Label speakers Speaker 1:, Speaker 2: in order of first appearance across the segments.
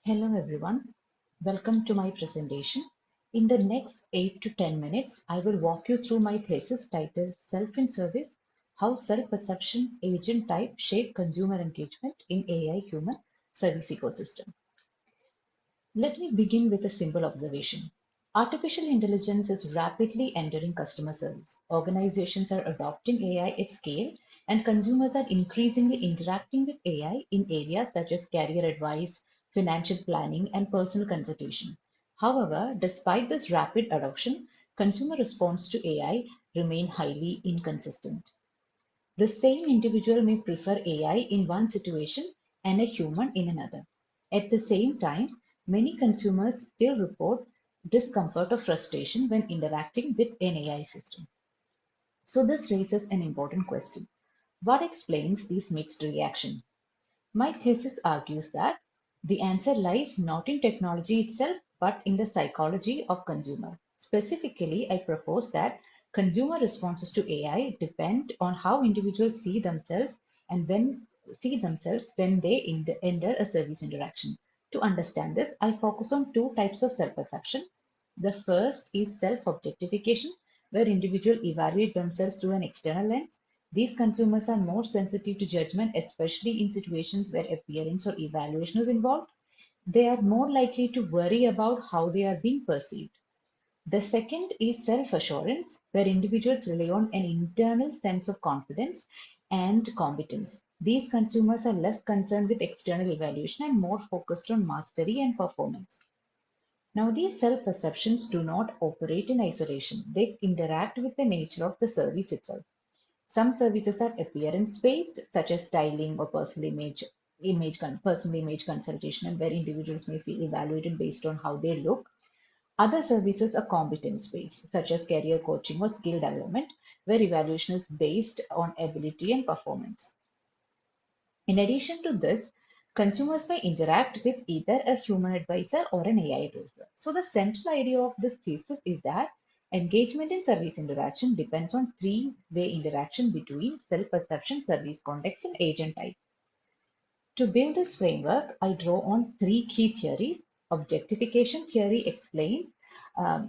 Speaker 1: Hello everyone, welcome to my presentation. In the next 8 to 10 minutes, I will walk you through my thesis titled Self in Service: How Self-Perception Agent Type Shape Consumer Engagement in AI Human Service Ecosystem. Let me begin with a simple observation. Artificial intelligence is rapidly entering customer service. Organizations are adopting AI at scale, and consumers are increasingly interacting with AI in areas such as career advice, financial planning, and personal consultation. However, despite this rapid adoption, consumer response to AI remain highly inconsistent. The same individual may prefer AI in one situation and a human in another. At the same time, many consumers still report discomfort or frustration when interacting with an AI system. So, this raises an important question. What explains this mixed reaction? My thesis argues that the answer lies not in technology itself, but in the psychology of consumer. Specifically, I propose that consumer responses to AI depend on how individuals see themselves when they enter a service interaction. To understand this, I focus on two types of self-perception. The first is self-objectification, where individuals evaluate themselves through an external lens. These consumers are more sensitive to judgment, especially in situations where appearance or evaluation is involved. They are more likely to worry about how they are being perceived. The second is self assurance, where individuals rely on an internal sense of confidence and competence. These consumers are less concerned with external evaluation and more focused on mastery and performance. Now, these self perceptions do not operate in isolation, they interact with the nature of the service itself. Some services are appearance-based, such as styling or personal image consultation, and where individuals may feel evaluated based on how they look. Other services are competence-based, such as career coaching or skill development, where evaluation is based on ability and performance. In addition to this, consumers may interact with either a human advisor or an AI advisor. So, the central idea of this thesis is that engagement in service interaction depends on three-way interaction between self-perception, service context, and agent type. To build this framework, I draw on three key theories. Objectification theory explains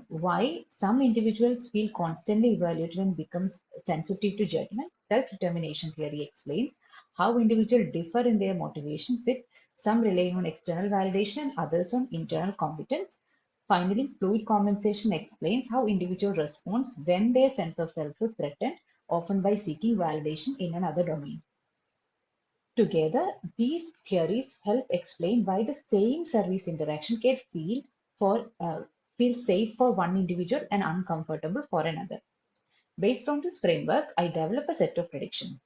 Speaker 1: why some individuals feel constantly evaluated and become sensitive to judgment. Self-determination theory explains how individuals differ in their motivation, with some relying on external validation and others on internal competence. Finally, fluid compensation explains how individual responds when their sense of self is threatened, often by seeking validation in another domain. Together, these theories help explain why the same service interaction can feel safe for one individual and uncomfortable for another. Based on this framework, I develop a set of predictions.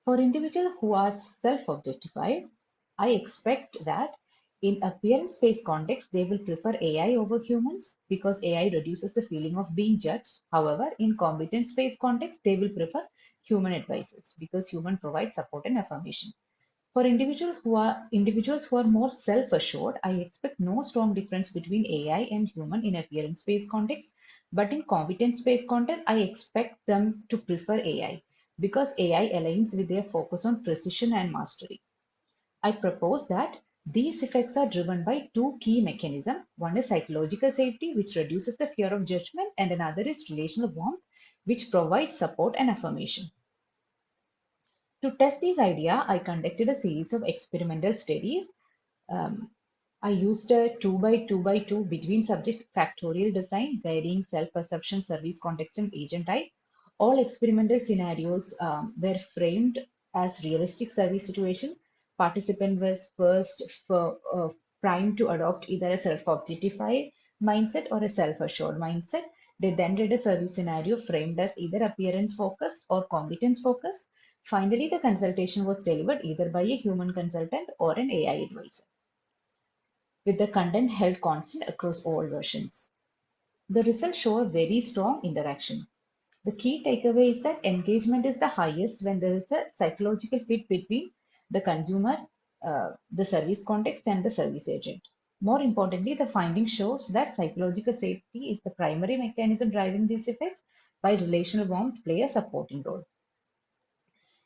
Speaker 1: For individuals who are self-objectified, I expect that in appearance-based context, they will prefer AI over humans because AI reduces the feeling of being judged. However, in competence-based context, they will prefer human advisors because human provides support and affirmation. For individuals who are more self-assured, I expect no strong difference between AI and human in appearance-based context, but in competence-based content, I expect them to prefer AI because AI aligns with their focus on precision and mastery. I propose that these effects are driven by two key mechanisms. One is psychological safety, which reduces the fear of judgment, and another is relational warmth, which provides support and affirmation. To test this idea, I conducted a series of experimental studies. Um, I used a 2 by 2 by 2 between subject factorial design, varying self-perception, service context, and agent type. All experimental scenarios were framed as realistic service situation. Participant was first primed to adopt either a self-objectified mindset or a self-assured mindset. They then read a service scenario framed as either appearance focused or competence focused. Finally, the consultation was delivered either by a human consultant or an AI advisor, with the content held constant across all versions. The results show a very strong interaction. The key takeaway is that engagement is the highest when there is a psychological fit between the consumer, the service context, and the service agent. More importantly, the finding shows that psychological safety is the primary mechanism driving these effects, while relational warmth play a supporting role.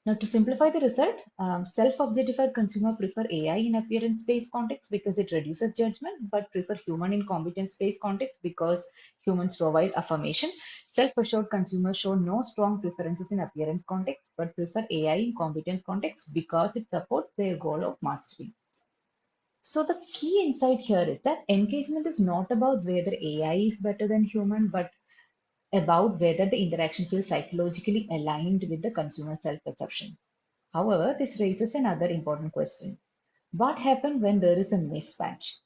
Speaker 1: Now, to simplify the result, self-objectified consumer prefer AI in appearance-based context because it reduces judgment, but prefer human in competence-based context because humans provide affirmation. Self-assured consumers show no strong preferences in appearance context, but prefer AI in competence context because it supports their goal of mastery. So the key insight here is that engagement is not about whether AI is better than human, but about whether the interaction feels psychologically aligned with the consumer self-perception. However, this raises another important question. What happens when there is a mismatch?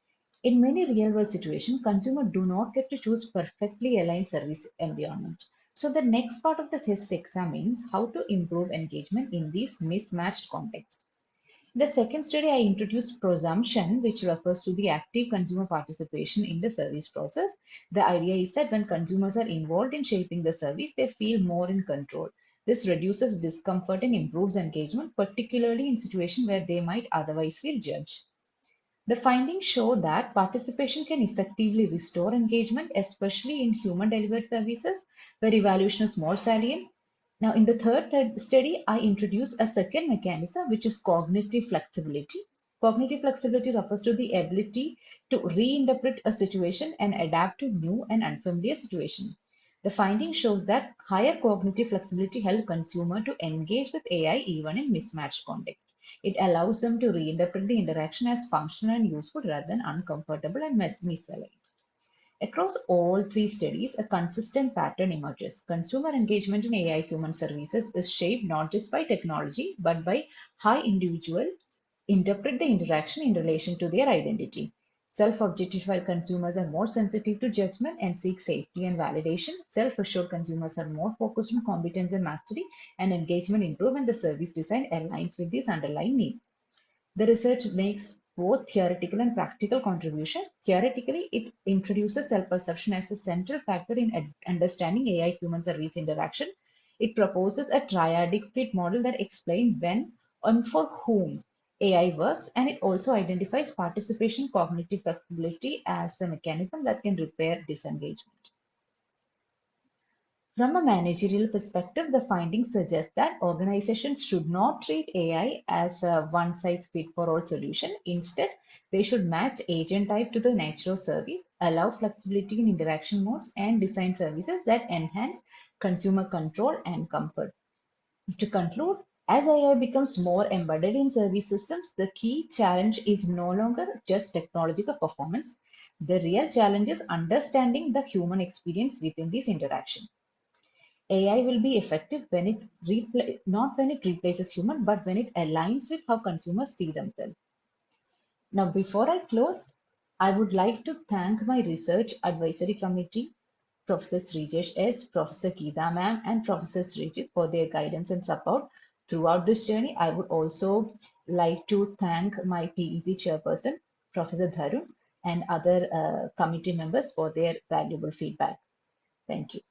Speaker 1: In many real-world situations, consumers do not get to choose perfectly aligned service environment. So the next part of the test examines how to improve engagement in these mismatched contexts. The second study, I introduced presumption, which refers to the active consumer participation in the service process. The idea is that when consumers are involved in shaping the service, they feel more in control. This reduces discomfort and improves engagement, particularly in situations where they might otherwise feel judged. The findings show that participation can effectively restore engagement, especially in human-delivered services where evaluation is more salient. Now, in the third study, I introduced a second mechanism, which is cognitive flexibility. Cognitive flexibility refers to the ability to reinterpret a situation and adapt to new and unfamiliar situation. The finding shows that higher cognitive flexibility helps consumer to engage with AI even in mismatched contexts. It allows them to reinterpret the interaction as functional and useful rather than uncomfortable and misaligned. Across all three studies, a consistent pattern emerges. Consumer engagement in AI human services is shaped not just by technology, but by how individuals interpret the interaction in relation to their identity. Self-objectified consumers are more sensitive to judgment and seek safety and validation. Self-assured consumers are more focused on competence and mastery, and engagement improves when the service design aligns with these underlying needs. The research makes both theoretical and practical contribution. Theoretically, it introduces self-perception as a central factor in understanding AI-human service interaction. It proposes a triadic fit model that explains when and for whom AI works, and it also identifies participation cognitive flexibility as a mechanism that can repair disengagement. From a managerial perspective, the findings suggest that organizations should not treat AI as a one-size-fits-for-all solution. Instead, they should match agent type to the nature of service, allow flexibility in interaction modes, and design services that enhance consumer control and comfort. To conclude, as AI becomes more embedded in service systems, the key challenge is no longer just technological performance. The real challenge is understanding the human experience within this interaction. AI will be effective when not when it replaces human, but when it aligns with how consumers see themselves. Now, before I close, I would like to thank my research advisory committee, Professor Srijesh S., Professor Geeta ma'am, and Professor Srijit for their guidance and support throughout this journey. I would also like to thank my TEC chairperson, Professor Dharun, and other committee members for their valuable feedback. Thank you.